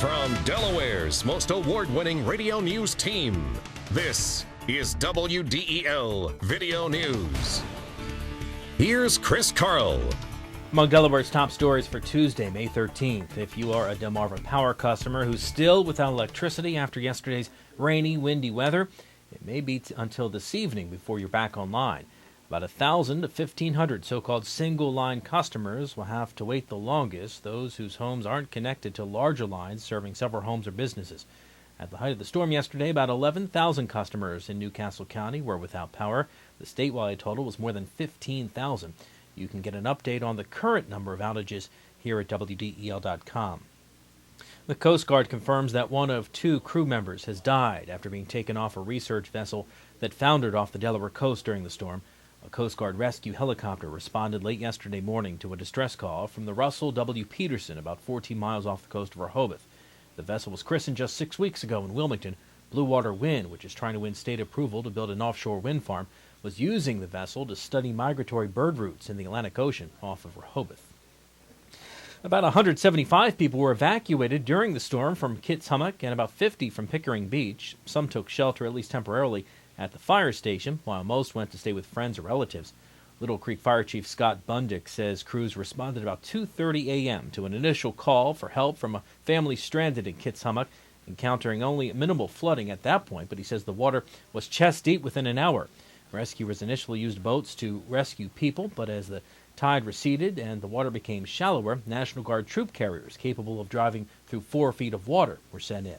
From Delaware's most award-winning radio news team, this is WDEL Video News. Here's Chris Carl. Among Delaware's top stories for Tuesday, May 13th. If you are a Delmarva Power customer who's still without electricity after yesterday's rainy, windy weather, it may be until this evening before you're back online. About 1,000 to 1,500 so-called single-line customers will have to wait the longest, those whose homes aren't connected to larger lines serving several homes or businesses. At the height of the storm yesterday, about 11,000 customers in Newcastle County were without power. The statewide total was more than 15,000. You can get an update on the current number of outages here at WDEL.com. The Coast Guard confirms that one of two crew members has died after being taken off a research vessel that foundered off the Delaware coast during the storm. A Coast Guard rescue helicopter responded late yesterday morning to a distress call from the Russell W. Peterson, about 14 miles off the coast of Rehoboth. The vessel was christened just 6 weeks ago in Wilmington. Blue Water Wind, which is trying to win state approval to build an offshore wind farm, was using the vessel to study migratory bird routes in the Atlantic Ocean off of Rehoboth. About 175 people were evacuated during the storm from Kitts Hummock and about 50 from Pickering Beach. Some took shelter, at least temporarily, at the fire station, while most went to stay with friends or relatives. Little Creek Fire Chief Scott Bundick says crews responded about 2:30 a.m. to an initial call for help from a family stranded in Kitts Hummock, encountering only minimal flooding at that point, but he says the water was chest deep within an hour. Rescuers initially used boats to rescue people, but as the tide receded and the water became shallower, National Guard troop carriers capable of driving through 4 feet of water were sent in.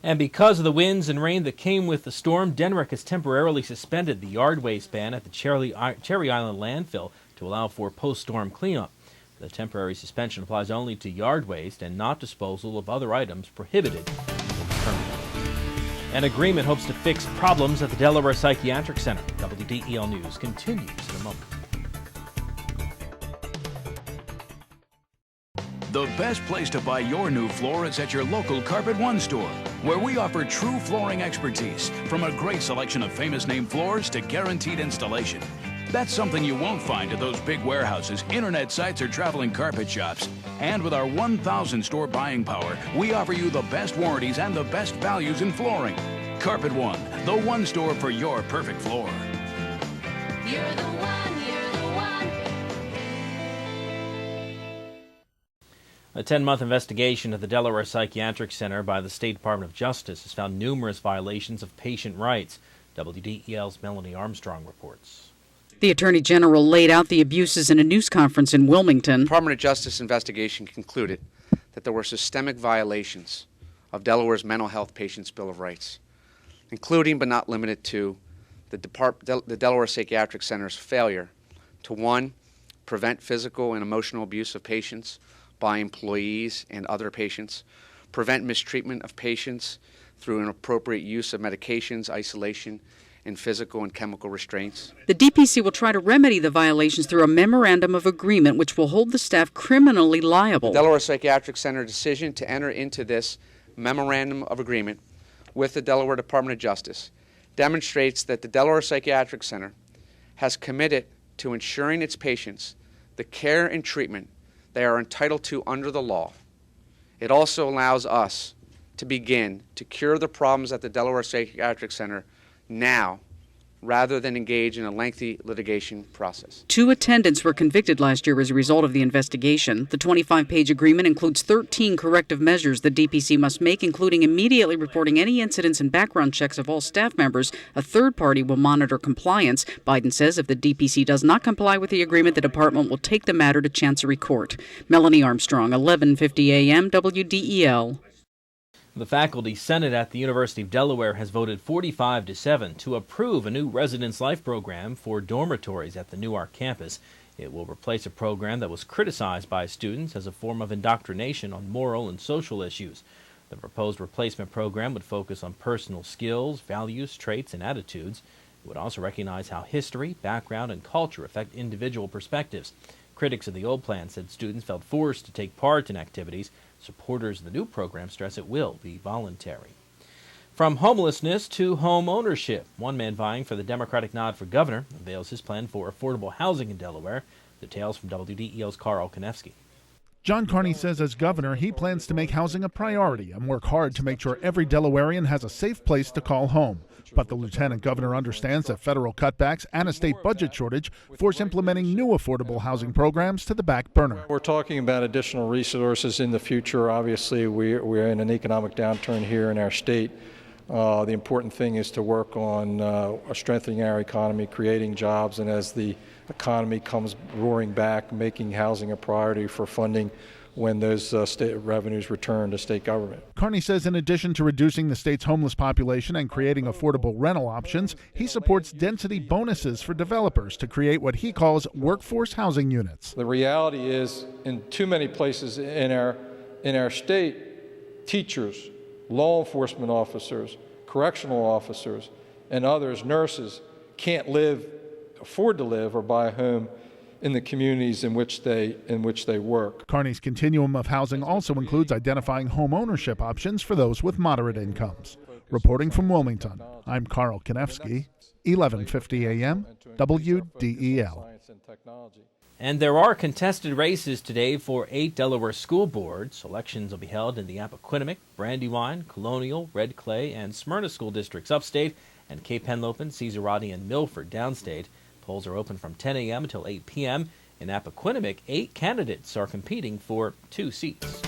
And because of the winds and rain that came with the storm, Denrick has temporarily suspended the yard waste ban at the Cherry Island landfill to allow for post-storm cleanup. The temporary suspension applies only to yard waste and not disposal of other items prohibited in the permit. An agreement hopes to fix problems at the Delaware Psychiatric Center. WDEL News continues in a moment. The best place to buy your new floor is at your local Carpet One store, where we offer true flooring expertise, from a great selection of famous name floors to guaranteed installation. That's something you won't find at those big warehouses, internet sites, or traveling carpet shops. And with our 1,000 store buying power, we offer you the best warranties and the best values in flooring. Carpet One, the one store for your perfect floor. You're the one, you're the one. A 10-month investigation at the Delaware Psychiatric Center by the State Department of Justice has found numerous violations of patient rights. WDEL's Melanie Armstrong reports. The Attorney General laid out the abuses in a news conference in Wilmington. The Department of Justice investigation concluded that there were systemic violations of Delaware's Mental Health Patients' Bill of Rights, including but not limited to the Delaware Psychiatric Center's failure to, 1, prevent physical and emotional abuse of patients by employees and other patients, prevent mistreatment of patients through inappropriate use of medications, isolation, and physical and chemical restraints. The DPC will try to remedy the violations through a memorandum of agreement which will hold the staff criminally liable. The Delaware Psychiatric Center decision to enter into this memorandum of agreement with the Delaware Department of Justice demonstrates that the Delaware Psychiatric Center has committed to ensuring its patients the care and treatment they are entitled to under the law. It also allows us to begin to cure the problems at the Delaware Psychiatric Center now, rather than engage in a lengthy litigation process. 2 attendants were convicted last year as a result of the investigation. The 25-page agreement includes 13 corrective measures the DPC must make, including immediately reporting any incidents and background checks of all staff members. A third party will monitor compliance. Biden says if the DPC does not comply with the agreement, the department will take the matter to Chancery Court. Melanie Armstrong, 1150 AM, WDEL. The Faculty Senate at the University of Delaware has voted 45-7 to approve a new residence life program for dormitories at the Newark campus. It will replace a program that was criticized by students as a form of indoctrination on moral and social issues. The proposed replacement program would focus on personal skills, values, traits, and attitudes. It would also recognize how history, background, and culture affect individual perspectives. Critics of the old plan said students felt forced to take part in activities. Supporters of the new program stress it will be voluntary. From homelessness to home ownership, one man vying for the Democratic nod for governor unveils his plan for affordable housing in Delaware. Details from WDEL's Carl Konevsky. John Carney says as governor, he plans to make housing a priority and work hard to make sure every Delawarean has a safe place to call home. But the lieutenant governor understands that federal cutbacks and a state budget shortage force implementing new affordable housing programs to the back burner. We're talking about additional resources in the future. Obviously, we're in an economic downturn here in our state. The important thing is to work on strengthening our economy, creating jobs, and as the economy comes roaring back, making housing a priority for funding when those state revenues return to state government. Carney says in addition to reducing the state's homeless population and creating affordable rental options, he supports density bonuses for developers to create what he calls workforce housing units. The reality is, in too many places in our state, teachers, law enforcement officers, correctional officers, and others, nurses, can't afford to live or buy a home in the communities in which they work. Carney's continuum of housing also includes identifying home ownership options for those with moderate incomes. Reporting from Wilmington, I'm Carl Konevsky, 1150 AM, WDEL. And there are contested races today for 8 Delaware school boards. Elections will be held in the Appoquinimink, Brandywine, Colonial, Red Clay, and Smyrna school districts upstate, and Cape Henlopen, Caesaraughty, and Milford downstate. Polls are open from 10 a.m. until 8 p.m. In Appoquinimink, 8 candidates are competing for 2 seats.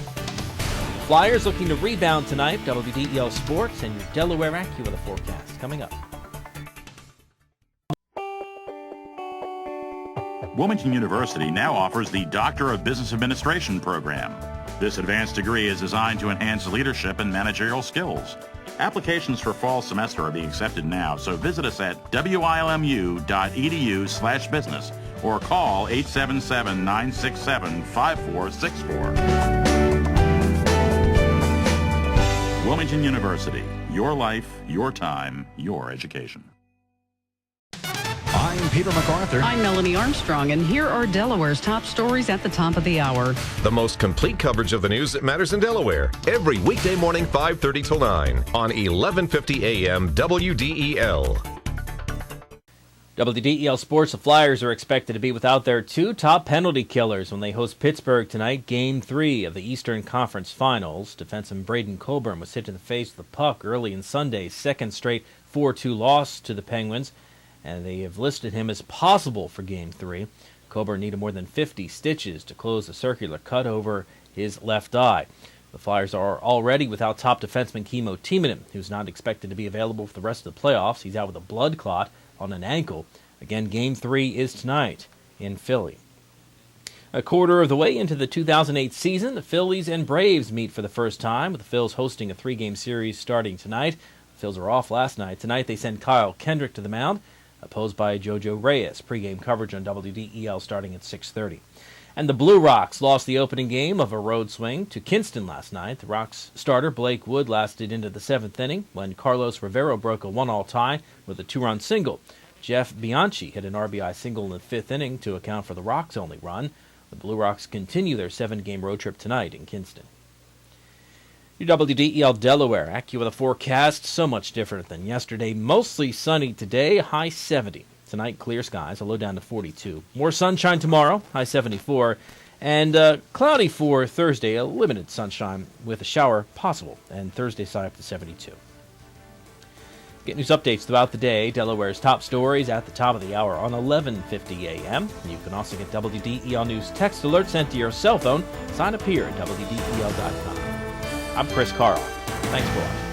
Flyers looking to rebound tonight. WDEL Sports and your Delaware AccuWeather forecast coming up. Wilmington University now offers the Doctor of Business Administration program. This advanced degree is designed to enhance leadership and managerial skills. Applications for fall semester are being accepted now, so visit us at wilmu.edu/business or call 877-967-5464. Wilmington University, your life, your time, your education. I'm Peter MacArthur. I'm Melanie Armstrong, and here are Delaware's top stories at the top of the hour. The most complete coverage of the news that matters in Delaware. Every weekday morning, 5:30 till 9 on 1150 AM WDEL. WDEL Sports, the Flyers are expected to be without their 2 top penalty killers when they host Pittsburgh tonight, Game 3 of the Eastern Conference Finals. Defenseman Braden Coburn was hit in the face with the puck early in Sunday's second straight 4-2 loss to the Penguins, and they have listed him as possible for Game 3. Coburn needed more than 50 stitches to close the circular cut over his left eye. The Flyers are already without top defenseman Kimmo Timonen, who's not expected to be available for the rest of the playoffs. He's out with a blood clot on an ankle. Again, Game 3 is tonight in Philly. A quarter of the way into the 2008 season, the Phillies and Braves meet for the first time, with the Phils hosting a 3-game series starting tonight. The Phils were off last night. Tonight they send Kyle Kendrick to the mound, opposed by Jojo Reyes. Pre-game coverage on WDEL starting at 6:30. And the Blue Rocks lost the opening game of a road swing to Kinston last night. The Rocks starter Blake Wood lasted into the 7th inning when Carlos Rivero broke a 1-all tie with a 2-run single. Jeff Bianchi hit an RBI single in the 5th inning to account for the Rocks' only run. The Blue Rocks continue their 7-game road trip tonight in Kinston. Your WDEL Delaware AccuWeather forecast, so much different than yesterday. Mostly sunny today, high 70. Tonight, clear skies, a low down to 42. More sunshine tomorrow, high 74. And cloudy for Thursday, a limited sunshine with a shower possible. And Thursday, side up to 72. Get news updates throughout the day. Delaware's top stories at the top of the hour on 1150 a.m. You can also get WDEL News text alerts sent to your cell phone. Sign up here at WDEL.com. I'm Chris Carl. Thanks for watching.